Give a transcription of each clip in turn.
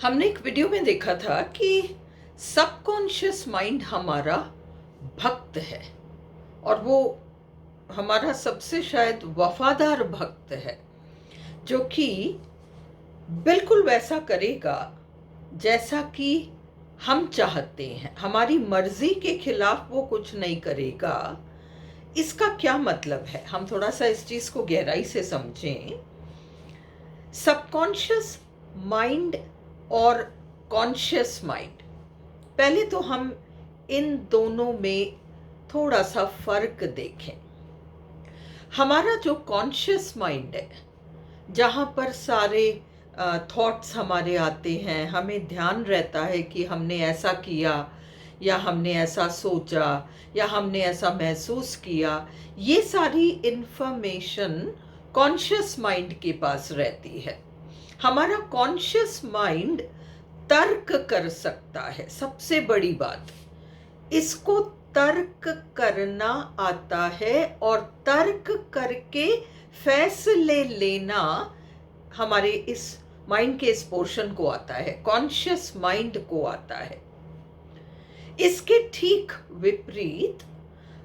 हमने एक वीडियो में देखा था कि सबकॉन्शियस माइंड हमारा भक्त है और वो हमारा सबसे शायद वफादार भक्त है, जो कि बिल्कुल वैसा करेगा जैसा कि हम चाहते हैं। हमारी मर्जी के खिलाफ वो कुछ नहीं करेगा। इसका क्या मतलब है, हम थोड़ा सा इस चीज को गहराई से समझें। सबकॉन्शियस माइंड और कॉन्शियस माइंड, पहले तो हम इन दोनों में थोड़ा सा फर्क देखें। हमारा जो कॉन्शियस माइंड है, जहाँ पर सारे थॉट्स हमारे आते हैं, हमें ध्यान रहता है कि हमने ऐसा किया या हमने ऐसा सोचा या हमने ऐसा महसूस किया, ये सारी इंफॉर्मेशन कॉन्शियस माइंड के पास रहती है। हमारा कॉन्शियस माइंड तर्क कर सकता है। सबसे बड़ी बात, इसको तर्क करना आता है और तर्क करके फैसले लेना हमारे इस माइंड के इस पोर्शन को आता है, कॉन्शियस माइंड को आता है। इसके ठीक विपरीत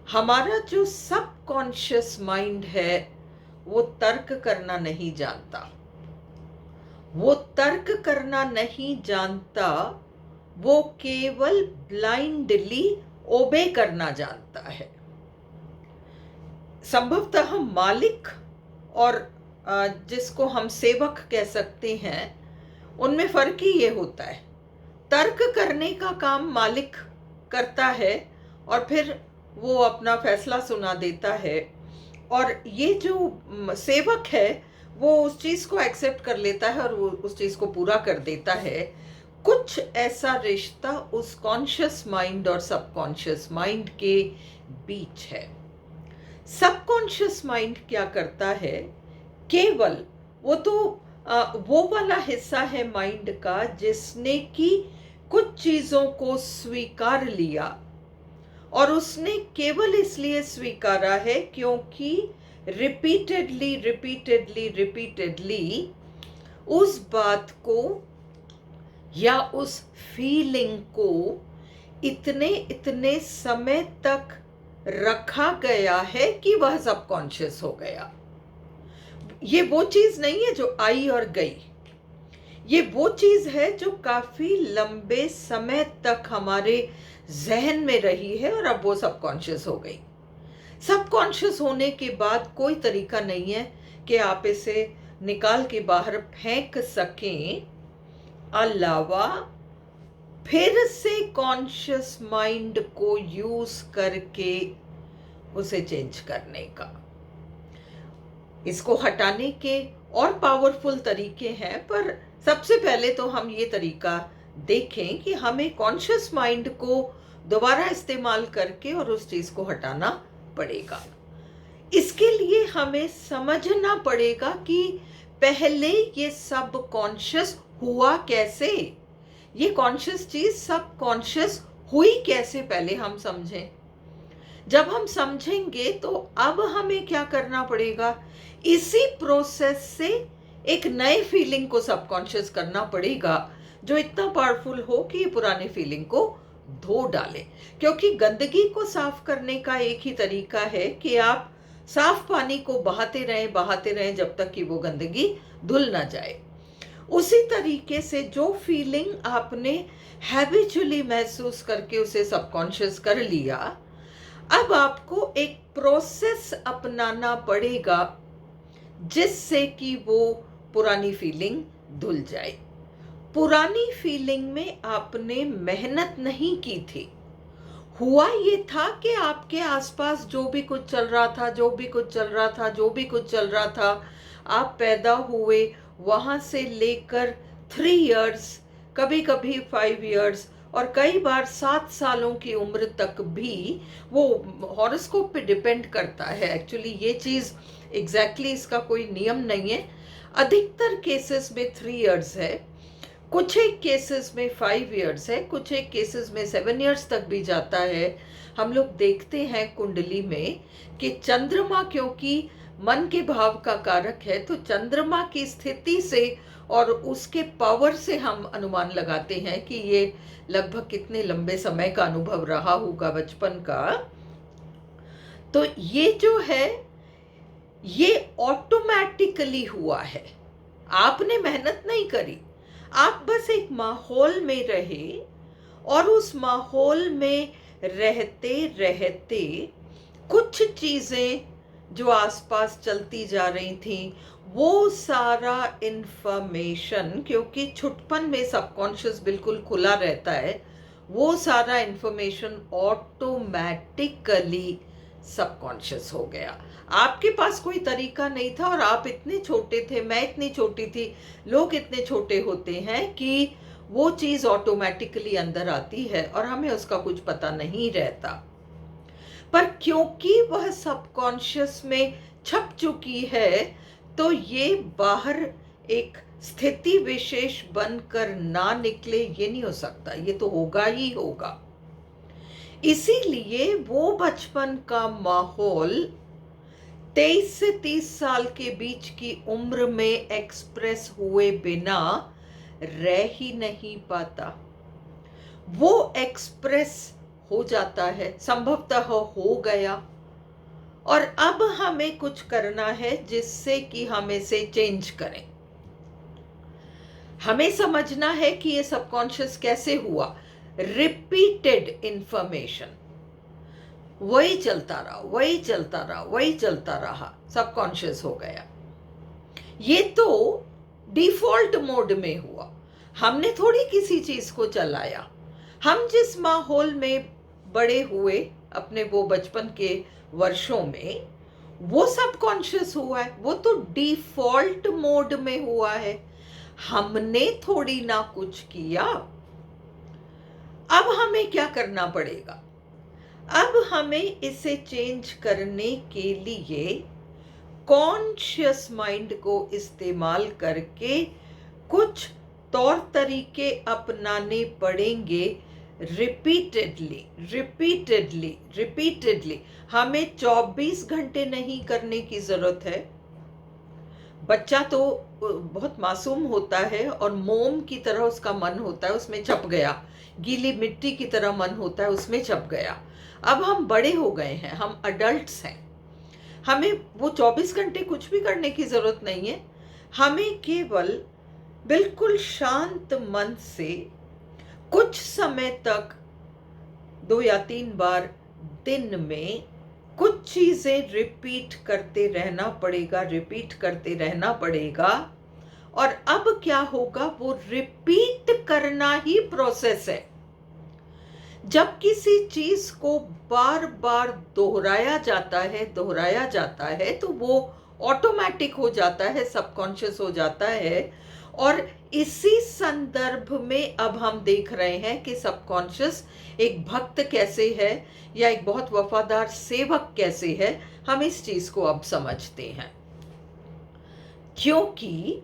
हमारा जो सबकॉन्शियस माइंड है, वो तर्क करना नहीं जानता। वो तर्क करना नहीं जानता, वो केवल ब्लाइंडली ओबे करना जानता है। संभवतः मालिक और जिसको हम सेवक कह सकते हैं, उनमें फर्क ही ये होता है। तर्क करने का काम मालिक करता है और फिर वो अपना फैसला सुना देता है, और ये जो सेवक है वो उस चीज को एक्सेप्ट कर लेता है और वो उस चीज को पूरा कर देता है। कुछ ऐसा रिश्ता उस कॉन्शियस माइंड और सबकॉन्शियस माइंड के बीच है। सबकॉन्शियस माइंड क्या करता है, केवल वो तो वो वाला हिस्सा है माइंड का जिसने कि कुछ चीजों को स्वीकार लिया, और उसने केवल इसलिए स्वीकारा है क्योंकि रिपीटेडली रिपीटेडली रिपीटेडली उस बात को या उस फीलिंग को इतने इतने समय तक रखा गया है कि वह सबकॉन्शियस हो गया। ये वो चीज नहीं है जो आई और गई, ये वो चीज है जो काफी लंबे समय तक हमारे जहन में रही है और अब वो सबकॉन्शियस हो गई। सबकॉन्शियस होने के बाद कोई तरीका नहीं है कि आप इसे निकाल के बाहर फेंक सकें, अलावा फिर से कॉन्शियस माइंड को यूज करके उसे चेंज करने का। इसको हटाने के और पावरफुल तरीके हैं, पर सबसे पहले तो हम ये तरीका देखें कि हमें कॉन्शियस माइंड को दोबारा इस्तेमाल करके और उस चीज को हटाना पड़ेगा। इसके लिए हमें समझना पड़ेगा कि पहले ये सब कॉन्शियस हुआ कैसे, ये कॉन्शियस चीज सब कॉन्शियस हुई कैसे, पहले हम समझें। जब हम समझेंगे तो अब हमें क्या करना पड़ेगा, इसी प्रोसेस से एक नए फीलिंग को सबकॉन्शियस करना पड़ेगा, जो इतना पावरफुल हो कि ये पुराने फीलिंग को धो डाले। क्योंकि गंदगी को साफ करने का एक ही तरीका है कि आप साफ पानी को बहाते रहें जब तक कि वो गंदगी धुल ना जाए। उसी तरीके से जो फीलिंग आपने हैबिचुअली महसूस करके उसे सबकॉन्शियस कर लिया, अब आपको एक प्रोसेस अपनाना पड़ेगा जिससे कि वो पुरानी फीलिंग धुल जाए। पुरानी फीलिंग में आपने मेहनत नहीं की थी। हुआ ये था कि आपके आसपास जो भी कुछ चल रहा था, आप पैदा हुए वहां से लेकर 3 इयर्स, कभी कभी 5 इयर्स और कई बार 7 सालों की उम्र तक भी, वो हॉरोस्कोप पे डिपेंड करता है। एक्चुअली ये चीज एग्जैक्टली इसका कोई नियम नहीं है। अधिकतर केसेस में 3 इयर्स है, कुछ एक केसेस में 5 इयर्स है, कुछ एक केसेस में 7 इयर्स तक भी जाता है। हम लोग देखते हैं कुंडली में कि चंद्रमा क्योंकि मन के भाव का कारक है, तो चंद्रमा की स्थिति से और उसके पावर से हम अनुमान लगाते हैं कि ये लगभग कितने लंबे समय का अनुभव रहा होगा बचपन का। तो ये जो है ये ऑटोमेटिकली हुआ है, आपने मेहनत नहीं करी, आप बस एक माहौल में रहे और उस माहौल में रहते रहते कुछ चीजें जो आसपास चलती जा रही थी वो सारा इंफॉर्मेशन, क्योंकि छुटपन में सबकॉन्शियस बिल्कुल खुला रहता है, वो सारा इंफॉर्मेशन ऑटोमेटिकली सबकॉन्शियस हो गया। आपके पास कोई तरीका नहीं था और आप इतने छोटे थे, मैं इतनी छोटी थी, लोग इतने छोटे होते हैं कि वो चीज ऑटोमेटिकली अंदर आती है और हमें उसका कुछ पता नहीं रहता। पर क्योंकि वह सबकॉन्शियस में छप चुकी है तो ये बाहर एक स्थिति विशेष बनकर ना निकले, ये नहीं हो सकता, ये तो होगा ही होगा। इसीलिए वो बचपन का माहौल 23 से 30 साल के बीच की उम्र में एक्सप्रेस हुए बिना रह ही नहीं पाता। वो एक्सप्रेस हो जाता है, संभवतः हो गया, और अब हमें कुछ करना है जिससे कि हम इसे चेंज करें। हमें समझना है कि ये सबकॉन्शियस कैसे हुआ। रिपीटेड इंफॉर्मेशन, वही चलता रहा, वही चलता रहा, वही चलता रहा, सबकॉन्शियस हो गया। ये तो डिफॉल्ट मोड में हुआ, हमने थोड़ी किसी चीज को चलाया। हम जिस माहौल में बड़े हुए अपने वो बचपन के वर्षों में, वो सबकॉन्शियस हुआ है, वो तो डिफॉल्ट मोड में हुआ है, हमने थोड़ी ना कुछ किया। अब हमें क्या करना पड़ेगा? अब हमें इसे चेंज करने के लिए कॉन्शियस माइंड को इस्तेमाल करके कुछ तौर तरीके अपनाने पड़ेंगे। रिपीटेडली रिपीटेडली रिपीटेडली, हमें 24 घंटे नहीं करने की जरूरत है। बच्चा तो बहुत मासूम होता है और मोम की तरह उसका मन होता है, उसमें छप गया, गीली मिट्टी की तरह मन होता है, उसमें छप गया। अब हम बड़े हो गए हैं, हम अडल्ट्स हैं, हमें वो 24 घंटे कुछ भी करने की जरूरत नहीं है। हमें केवल बिल्कुल शांत मन से कुछ समय तक 2 या 3 बार दिन में कुछ चीजें रिपीट करते रहना पड़ेगा, रिपीट करते रहना पड़ेगा। और अब क्या होगा, वो रिपीट करना ही प्रोसेस है। जब किसी चीज को बार बार दोहराया जाता है तो वो ऑटोमेटिक हो जाता है, सबकॉन्शियस हो जाता है। और इसी संदर्भ में अब हम देख रहे हैं कि सबकॉन्शियस एक भक्त कैसे है या एक बहुत वफादार सेवक कैसे है, हम इस चीज को अब समझते हैं। क्योंकि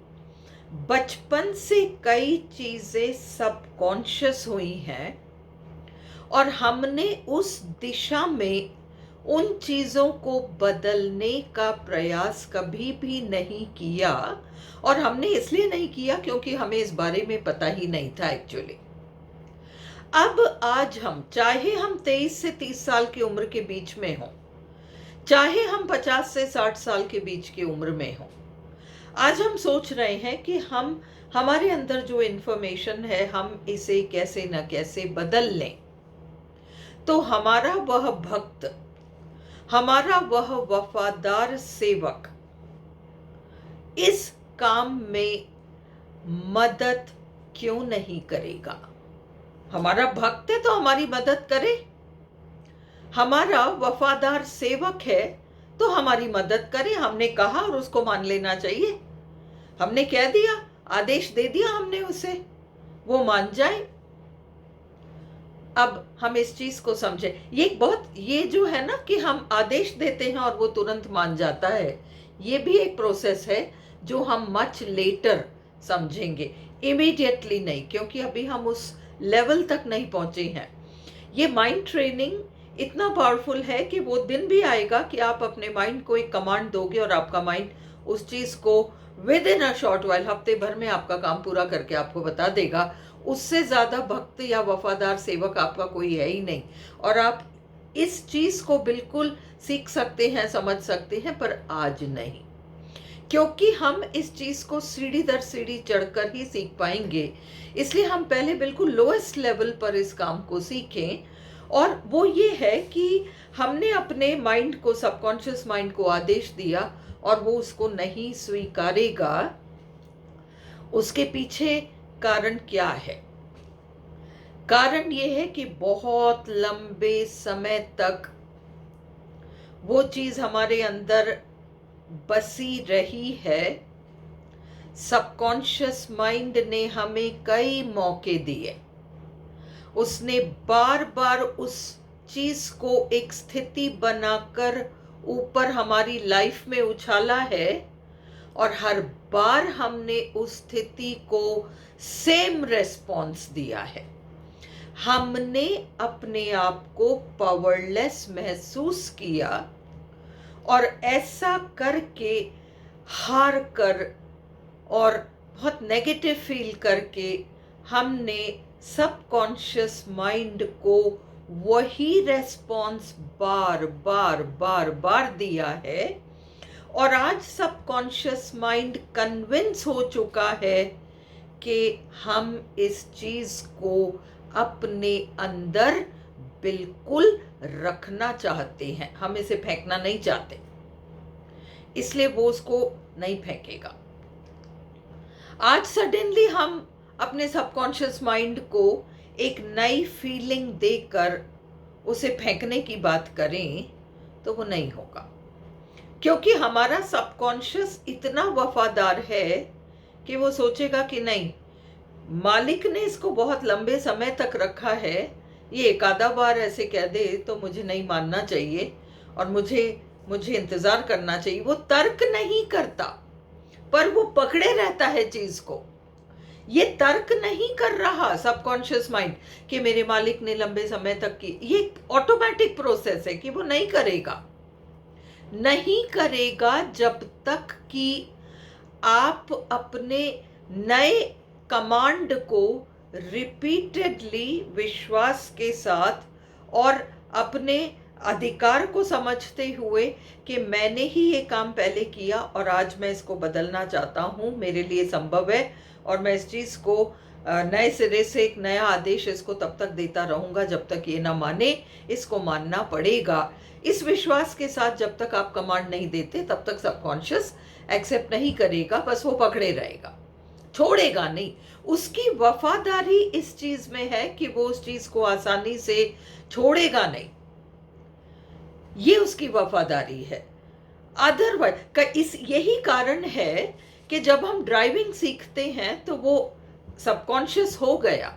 बचपन से कई चीजें सबकॉन्शियस हुई हैं और हमने उस दिशा में उन चीजों को बदलने का प्रयास कभी भी नहीं किया। और हमने इसलिए नहीं किया क्योंकि हमें इस बारे में पता ही नहीं था एक्चुअली। अब आज हम, चाहे हम 23 से 30 साल की उम्र के बीच में हों, चाहे हम 50 से 60 साल के बीच की उम्र में हों, आज हम सोच रहे हैं कि हम, हमारे अंदर जो इंफॉर्मेशन है, हम इसे कैसे न कैसे बदल लें। तो हमारा वह भक्त, हमारा वह वफादार सेवक इस काम में मदद क्यों नहीं करेगा? हमारा भक्त है तो हमारी मदद करे, हमारा वफादार सेवक है तो हमारी मदद करे। हमने कहा और उसको मान लेना चाहिए, हमने कह दिया, आदेश दे दिया हमने उसे, वो मान जाए। अब हम इस चीज को समझे, ये जो है ना कि हम आदेश देते हैं और वो तुरंत मान जाता है, ये भी एक प्रोसेस है जो हम मच लेटर समझेंगे, इमीडिएटली नहीं, क्योंकि अभी हम उस लेवल तक नहीं पहुंचे हैं। ये माइंड ट्रेनिंग इतना पावरफुल है कि वो दिन भी आएगा कि आप अपने माइंड को एक कमांड दोगे और आपका माइंड उस चीज को with in a short while, हफ्ते भर में आपका काम पूरा करके आपको बता देगा। उससे ज्यादा भक्त या वफादार सेवक आपका कोई है ही नहीं। और आप इस चीज को बिल्कुल सीख सकते हैं, समझ सकते हैं, पर आज नहीं, क्योंकि हम इस चीज को सीढ़ी दर सीढ़ी चढ़कर ही सीख पाएंगे। इसलिए हम पहले बिल्कुल लोएस्ट लेवल पर इस काम को सीखें, और वो ये है कि हमने अपने माइंड को, सबकॉन्शियस माइंड को आदेश दिया और वो उसको नहीं स्वीकारेगा। उसके पीछे कारण क्या है? कारण ये है कि बहुत लंबे समय तक वो चीज हमारे अंदर बसी रही है। सबकॉन्शियस माइंड ने हमें कई मौके दिए, उसने बार बार उस चीज को एक स्थिति बनाकर ऊपर हमारी लाइफ में उछाला है, और हर बार हमने उस स्थिति को सेम रेस्पॉन्स दिया है। हमने अपने आप को पावरलेस महसूस किया, और ऐसा करके, हार कर और बहुत नेगेटिव फील करके, हमने सबकॉन्शियस माइंड को वही रेस्पॉन्स बार बार बार बार दिया है। और आज सबकॉन्शियस माइंड कन्विंस हो चुका है कि हम इस चीज को अपने अंदर बिल्कुल रखना चाहते हैं, हम इसे फेंकना नहीं चाहते, इसलिए वो उसको नहीं फेंकेगा। आज सडनली हम अपने सबकॉन्शियस माइंड को एक नई फीलिंग देकर उसे फेंकने की बात करें तो वो नहीं होगा, क्योंकि हमारा सबकॉन्शियस इतना वफादार है कि वो सोचेगा कि नहीं, मालिक ने इसको बहुत लंबे समय तक रखा है, ये एक आधा बार ऐसे कह दे तो मुझे नहीं मानना चाहिए और मुझे इंतजार करना चाहिए। वो तर्क नहीं करता, पर वो पकड़े रहता है चीज को। ये तर्क नहीं कर रहा सबकॉन्शियस माइंड कि मेरे मालिक ने लंबे समय तक की, ये ऑटोमेटिक प्रोसेस है कि वो नहीं करेगा, नहीं करेगा जब तक कि आप अपने नए कमांड को रिपीटेडली विश्वास के साथ और अपने अधिकार को समझते हुए कि मैंने ही ये काम पहले किया और आज मैं इसको बदलना चाहता हूँ, मेरे लिए संभव है और मैं इस चीज को नए सिरे से एक नया आदेश इसको तब तक देता रहूंगा जब तक ये ना माने, इसको मानना पड़ेगा। इस विश्वास के साथ जब तक आप कमांड नहीं देते तब तक सबकॉन्शियस एक्सेप्ट नहीं करेगा, बस वो पकड़े रहेगा, छोड़ेगा नहीं। उसकी वफादारी इस चीज में है कि वो उस चीज को आसानी से छोड़ेगा नहीं, ये उसकी वफादारी है। अदरवाइज यही कारण है कि जब हम ड्राइविंग सीखते हैं तो वो सबकॉन्शियस हो गया।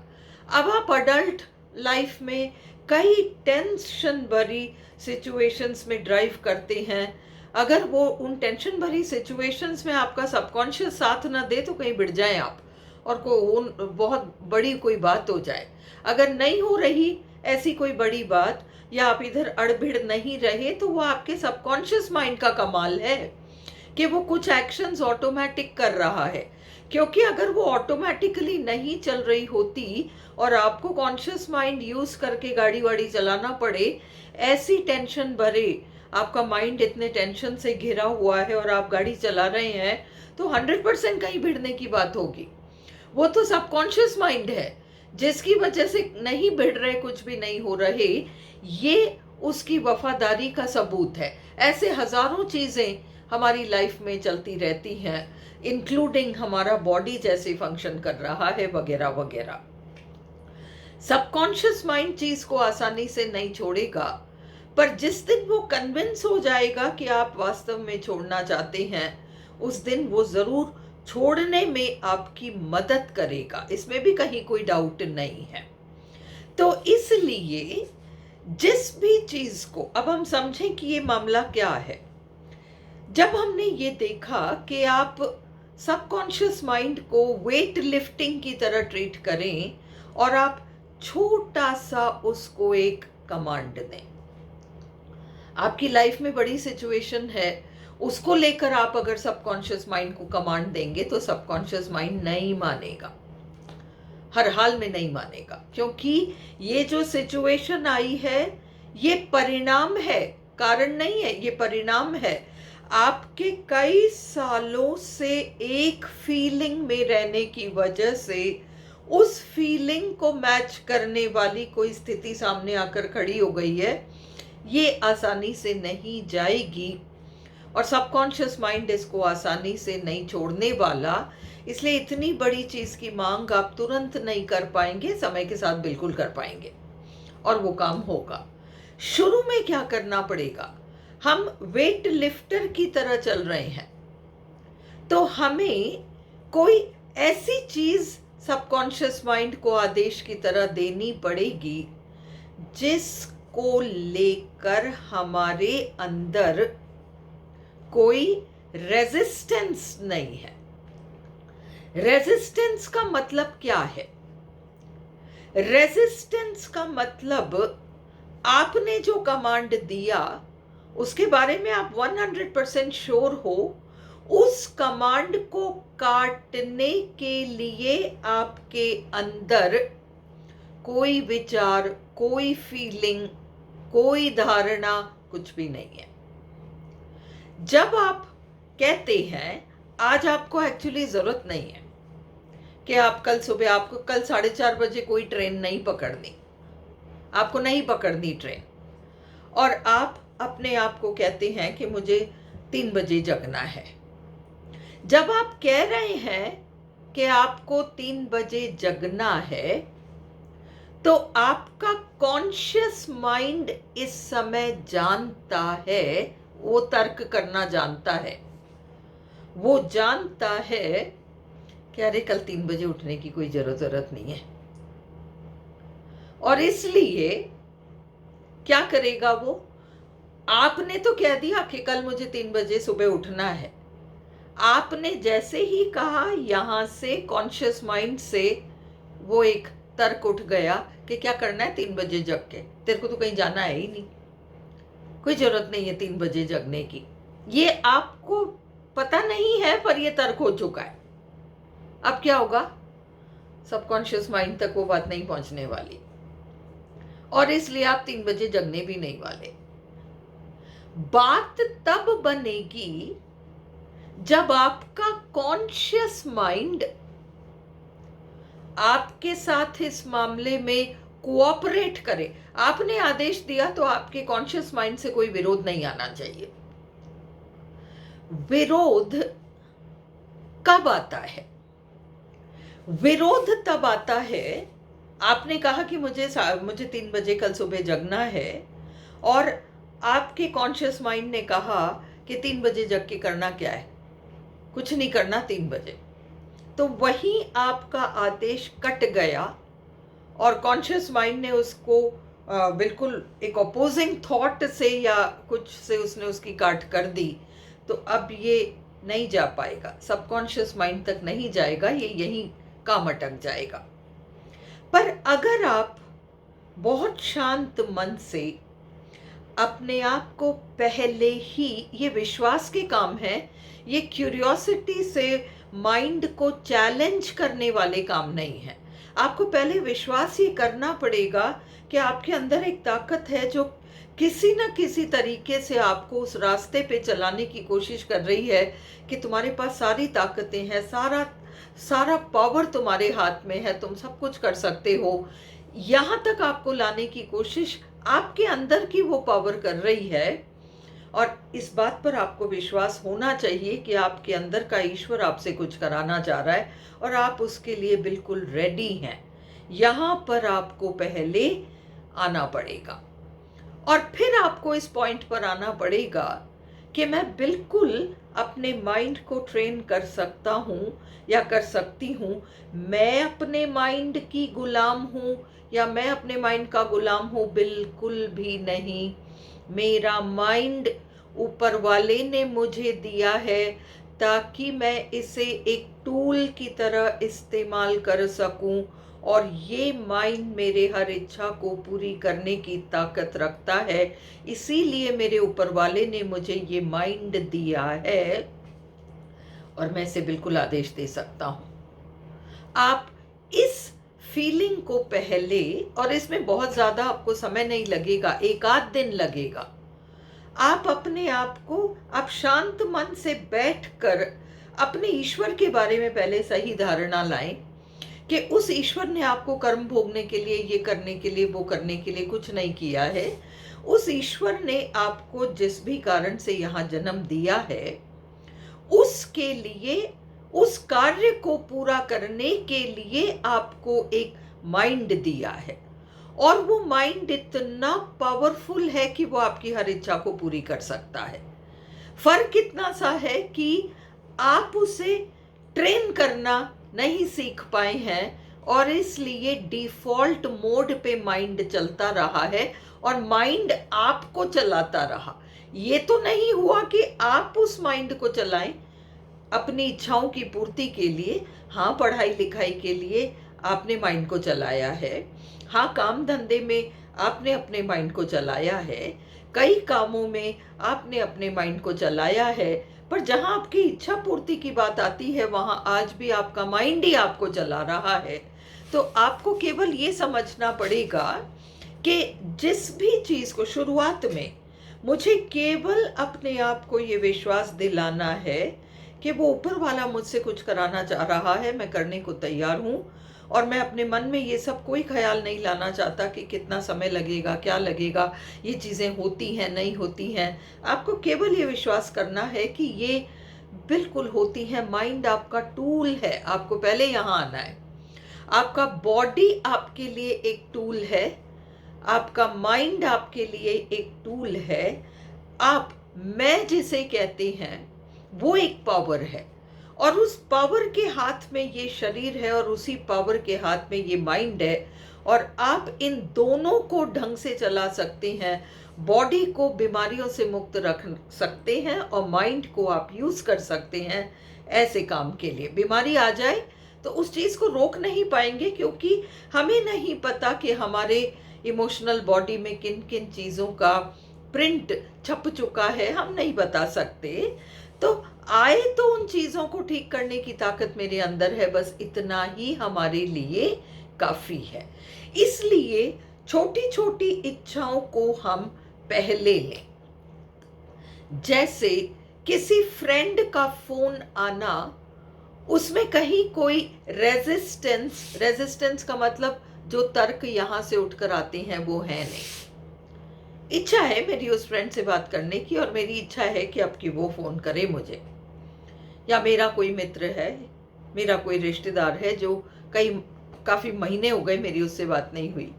अब आप अडल्ट लाइफ में कई टेंशन भरी सिचुएशंस में ड्राइव करते हैं, अगर वो उन टेंशन भरी सिचुएशंस में आपका सबकॉन्शियस साथ ना दे तो कहीं बिड़ जाएं आप और बहुत बड़ी कोई बात हो जाए। अगर नहीं हो रही ऐसी कोई बड़ी बात या आप इधर अड़भिड़ नहीं रहे तो वो आपके सबकॉन्शियस माइंड का कमाल है कि वो कुछ एक्शंस ऑटोमेटिक कर रहा है। क्योंकि अगर वो ऑटोमेटिकली नहीं चल रही होती और आपको कॉन्शियस माइंड यूज करके गाड़ी वाड़ी चलाना पड़े, ऐसी टेंशन भरे, आपका माइंड इतने टेंशन से घिरा हुआ है और आप गाड़ी चला रहे हैं तो 100% कहीं भिड़ने की बात होगी। वो तो सबकॉन्शियस माइंड है जिसकी वजह से नहीं भिड़ रहे, कुछ भी नहीं हो रहे, ये उसकी वफादारी का सबूत है। ऐसे हजारों चीजें हमारी लाइफ में चलती रहती हैं, इंक्लूडिंग हमारा बॉडी जैसे फंक्शन कर रहा है वगैरह वगैरह। सबकॉन्शियस माइंड चीज को आसानी से नहीं छोड़ेगा, पर जिस दिन वो कन्विंस हो जाएगा कि आप वास्तव में छोड़ना चाहते हैं, उस दिन वो जरूर छोड़ने में आपकी मदद करेगा, इसमें भी कहीं कोई डाउट नहीं है। तो इसलिए जिस भी चीज को, अब हम समझें कि ये मामला क्या है। जब हमने ये देखा कि आप सबकॉन्शियस माइंड को वेट लिफ्टिंग की तरह ट्रीट करें और आप छोटा सा उसको एक कमांड दें। आपकी लाइफ में बड़ी सिचुएशन है, उसको लेकर आप अगर सबकॉन्शियस माइंड को कमांड देंगे तो सबकॉन्शियस माइंड नहीं मानेगा, हर हाल में नहीं मानेगा, क्योंकि ये जो सिचुएशन आई है ये परिणाम है, कारण नहीं है, ये परिणाम है आपके कई सालों से एक फीलिंग में रहने की वजह से। उस फीलिंग को मैच करने वाली कोई स्थिति सामने आकर खड़ी हो गई है, ये आसानी से नहीं जाएगी और सबकॉन्शियस माइंड इसको आसानी से नहीं छोड़ने वाला। इसलिए इतनी बड़ी चीज की मांग आप तुरंत नहीं कर पाएंगे, समय के साथ बिल्कुल कर पाएंगे और वो काम होगा। शुरू में क्या करना पड़ेगा, हम वेट लिफ्टर की तरह चल रहे हैं, तो हमें कोई ऐसी चीज सबकॉन्शियस माइंड को आदेश की तरह देनी पड़ेगी जिसको लेकर हमारे अंदर कोई रेजिस्टेंस नहीं है। रेजिस्टेंस का मतलब क्या है? रेजिस्टेंस का मतलब आपने जो कमांड दिया उसके बारे में आप 100% श्योर हो, उस कमांड को काटने के लिए आपके अंदर कोई विचार, कोई फीलिंग, कोई धारणा, कुछ भी नहीं है। जब आप कहते हैं आज आपको एक्चुअली जरूरत नहीं है कि आप कल सुबह, आपको कल 4:30 बजे कोई ट्रेन नहीं पकड़नी, आपको नहीं पकड़नी ट्रेन, और आप अपने आप को कहते हैं कि मुझे 3 बजे जगना है। जब आप कह रहे हैं कि आपको 3 बजे जगना है, तो आपका कॉन्शियस माइंड इस समय जानता है, वो तर्क करना जानता है, वो जानता है कि अरे कल 3 बजे उठने की कोई जरूरत नहीं है। और इसलिए क्या करेगा वो? आपने तो कह दिया कि कल मुझे 3 बजे सुबह उठना है। आपने जैसे ही कहा, यहां से कॉन्शियस माइंड से वो एक तर्क उठ गया कि क्या करना है 3 बजे जग के, तेरे को तो कहीं जाना है ही नहीं, कोई जरूरत नहीं है 3 बजे जगने की। ये आपको पता नहीं है पर ये तर्क हो चुका है। अब क्या होगा? सबकॉन्शियस माइंड तक वो बात नहीं पहुंचने वाली और इसलिए आप 3 बजे जगने भी नहीं वाले। बात तब बनेगी जब आपका कॉन्शियस माइंड आपके साथ इस मामले में कोऑपरेट करे। आपने आदेश दिया तो आपके कॉन्शियस माइंड से कोई विरोध नहीं आना चाहिए। विरोध कब आता है? विरोध तब आता है, आपने कहा कि मुझे 3 बजे कल सुबह जगना है और आपके कॉन्शियस माइंड ने कहा कि 3 बजे जग के करना क्या है, कुछ नहीं करना 3 बजे, तो वहीं आपका आदेश कट गया और कॉन्शियस माइंड ने उसको बिल्कुल एक अपोजिंग थॉट से या कुछ से उसने उसकी काट कर दी। तो अब ये नहीं जा पाएगा, सबकॉन्शियस माइंड तक नहीं जाएगा, ये यहीं काम अटक जाएगा। पर अगर आप बहुत शांत मन से अपने आप को पहले ही, ये विश्वास के काम है, ये क्यूरियोसिटी से माइंड को चैलेंज करने वाले काम नहीं है। आपको पहले विश्वास ये करना पड़ेगा कि आपके अंदर एक ताकत है जो किसी न किसी तरीके से आपको उस रास्ते पे चलाने की कोशिश कर रही है कि तुम्हारे पास सारी ताकतें हैं, सारा पावर तुम्हारे हाथ में है, तुम सब कुछ कर सकते हो। यहाँ तक आपको लाने की कोशिश आपके अंदर की वो पावर कर रही है और इस बात पर आपको विश्वास होना चाहिए कि आपके अंदर का ईश्वर आपसे कुछ कराना चाह रहा है और आप उसके लिए बिल्कुल रेडी हैं। यहाँ पर आपको पहले आना पड़ेगा और फिर आपको इस पॉइंट पर आना पड़ेगा कि मैं बिल्कुल अपने माइंड को ट्रेन कर सकता हूँ या कर सकती हूँ। मैं अपने माइंड की गुलाम हूँ या मैं अपने माइंड का गुलाम हूँ? बिल्कुल भी नहीं। मेरा माइंड ऊपर वाले ने मुझे दिया है ताकि मैं इसे एक टूल की तरह इस्तेमाल कर सकूं और ये माइंड मेरे हर इच्छा को पूरी करने की ताकत रखता है, इसीलिए मेरे ऊपर वाले ने मुझे ये माइंड दिया है और मैं इसे बिल्कुल आदेश दे सकता हूँ। आप इस फीलिंग को पहले, और इसमें बहुत ज़्यादा आपको समय नहीं लगेगा, एक आध दिन लगेगा, आप अपने आप को, आप शांत मन से बैठकर अपने ईश्वर के बारे में पहले सही धारणा लाएं कि उस ईश्वर ने आपको कर्म भोगने के लिए, ये करने के लिए, वो करने के लिए कुछ नहीं किया है। उस ईश्वर ने आपको जिस भी कारण से यहाँ जन्म दिया है, उसके लिए, उस कार्य को पूरा करने के लिए आपको एक माइंड दिया है, और वो माइंड इतना पावरफुल है कि वो आपकी हर इच्छा को पूरी कर सकता है। फर्क इतना सा है कि आप उसे ट्रेन करना नहीं सीख पाए हैं, और इसलिए डिफॉल्ट मोड पे माइंड चलता रहा है और माइंड आपको चलाता रहा। ये तो नहीं हुआ कि आप उस माइंड को चलाएं अपनी इच्छाओं की पूर्ति के लिए। हाँ, पढ़ाई लिखाई के लिए आपने माइंड को चलाया है, हाँ, काम धंधे में आपने अपने माइंड को चलाया है, कई कामों में आपने अपने माइंड को चलाया है, पर जहाँ आपकी इच्छा पूर्ति की बात आती है वहाँ आज भी आपका माइंड ही आपको चला रहा है। तो आपको केवल ये समझना पड़ेगा कि जिस भी चीज़ को शुरुआत में मुझे केवल अपने आप को ये विश्वास दिलाना है कि वो ऊपर वाला मुझसे कुछ कराना चाह रहा है, मैं करने को तैयार हूँ, और मैं अपने मन में ये सब कोई ख्याल नहीं लाना चाहता कि कितना समय लगेगा, क्या लगेगा, ये चीज़ें होती हैं नहीं होती हैं। आपको केवल ये विश्वास करना है कि ये बिल्कुल होती हैं। माइंड आपका टूल है, आपको पहले यहाँ आना है। आपका बॉडी आपके लिए एक टूल है, आपका माइंड आपके लिए एक टूल है। आप, मैं जिसे कहते हैं, वो एक पावर है, और उस पावर के हाथ में ये शरीर है, और उसी पावर के हाथ में ये माइंड है, और आप इन दोनों को ढंग से चला सकते हैं। बॉडी को बीमारियों से मुक्त रख सकते हैं, और माइंड को आप यूज़ कर सकते हैं ऐसे काम के लिए। बीमारी आ जाए तो उस चीज़ को रोक नहीं पाएंगे, क्योंकि हमें नहीं पता कि हमारे इमोशनल बॉडी में किन किन चीज़ों का प्रिंट छप चुका है, हम नहीं बता सकते। तो आए तो उन चीज़ों को ठीक करने की ताकत मेरे अंदर है, बस इतना ही हमारे लिए काफ़ी है। इसलिए छोटी छोटी इच्छाओं को हम पहले लें। जैसे किसी फ्रेंड का फोन आना, उसमें कहीं कोई रेजिस्टेंस का मतलब जो तर्क यहाँ से उठकर आते हैं वो है नहीं। इच्छा है मेरी उस फ्रेंड से बात करने की, और मेरी इच्छा है कि अब की वो फ़ोन करे मुझे, या मेरा कोई मित्र है, मेरा कोई रिश्तेदार है जो काफ़ी महीने हो गए मेरी उससे बात नहीं हुई,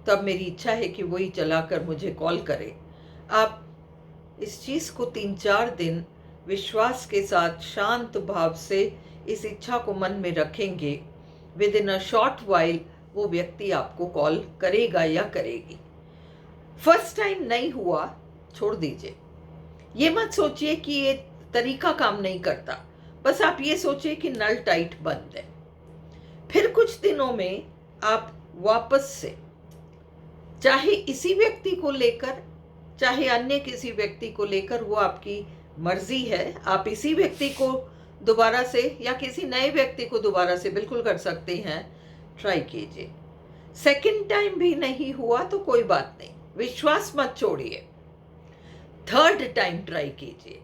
तो अब मेरी इच्छा है कि वही चलाकर मुझे कॉल करे। आप इस चीज़ को 3-4 दिन विश्वास के साथ शांत भाव से इस इच्छा को मन में रखेंगे, with in a short while वो व्यक्ति आपको कॉल करेगा या करेगी। फर्स्ट टाइम नहीं हुआ, छोड़ दीजिए। ये मत सोचिए कि ये तरीका काम नहीं करता, बस आप ये सोचिए कि नल टाइट बंद है। फिर कुछ दिनों में आप वापस से, चाहे इसी व्यक्ति को लेकर, चाहे अन्य किसी व्यक्ति को लेकर, वो आपकी मर्जी है, आप इसी व्यक्ति को दोबारा से या किसी नए व्यक्ति को दोबारा से बिल्कुल कर सकते हैं। ट्राई कीजिए। सेकंड टाइम भी नहीं हुआ तो कोई बात नहीं, विश्वास मत छोड़िए। थर्ड टाइम ट्राई कीजिए,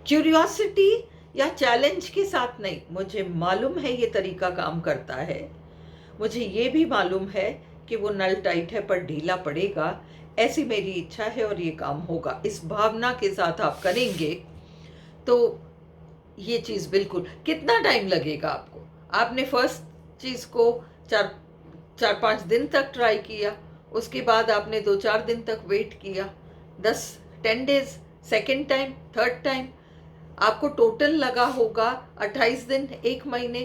क्यूरियोसिटी या चैलेंज के साथ नहीं। मुझे मालूम है ये तरीका काम करता है, मुझे ये भी मालूम है कि वो नल टाइट है पर ढीला पड़ेगा, ऐसी मेरी इच्छा है और ये काम होगा। इस भावना के साथ आप करेंगे तो ये चीज़ बिल्कुल। कितना टाइम लगेगा आपको? आपने फर्स्ट चीज़ को 4-5 दिन तक ट्राई किया, उसके बाद आपने 2-4 दिन तक वेट किया, 10-10 days, second time, third time, आपको टोटल लगा होगा 28 दिन, 1 महीने,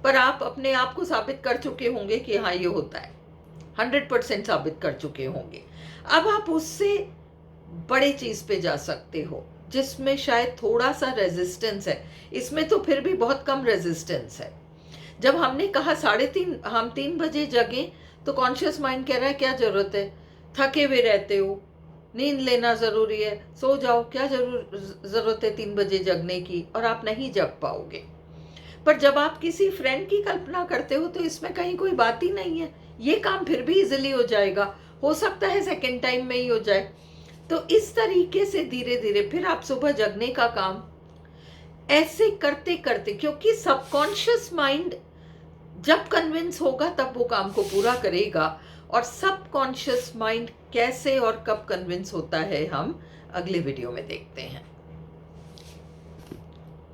पर आप अपने आप को साबित कर चुके होंगे कि हाँ ये होता है, 100% साबित कर चुके होंगे। अब आप उससे बड़े चीज़ पे जा सकते हो जिसमें शायद थोड़ा सा रेजिस्टेंस है, इसमें तो फिर भी बहुत कम रेजिस्टेंस है। जब हमने कहा 3:30 हम 3 बजे जगें, तो कॉन्शियस माइंड कह रहा है क्या ज़रूरत है, थके हुए रहते हो, नींद लेना ज़रूरी है, सो जाओ, क्या ज़रूरत है 3 बजे जगने की, और आप नहीं जग पाओगे। पर जब आप किसी फ्रेंड की कल्पना करते हो तो इसमें कहीं कोई बात ही नहीं है, ये काम फिर भी इजीली हो जाएगा, हो सकता है सेकेंड टाइम में ही हो जाए। तो इस तरीके से धीरे धीरे फिर आप सुबह जगने का काम ऐसे करते करते, क्योंकि सबकॉन्शियस माइंड जब कन्विंस होगा तब वो काम को पूरा करेगा, और सबकॉन्शियस माइंड कैसे और कब कन्विंस होता है हम अगले वीडियो में देखते हैं।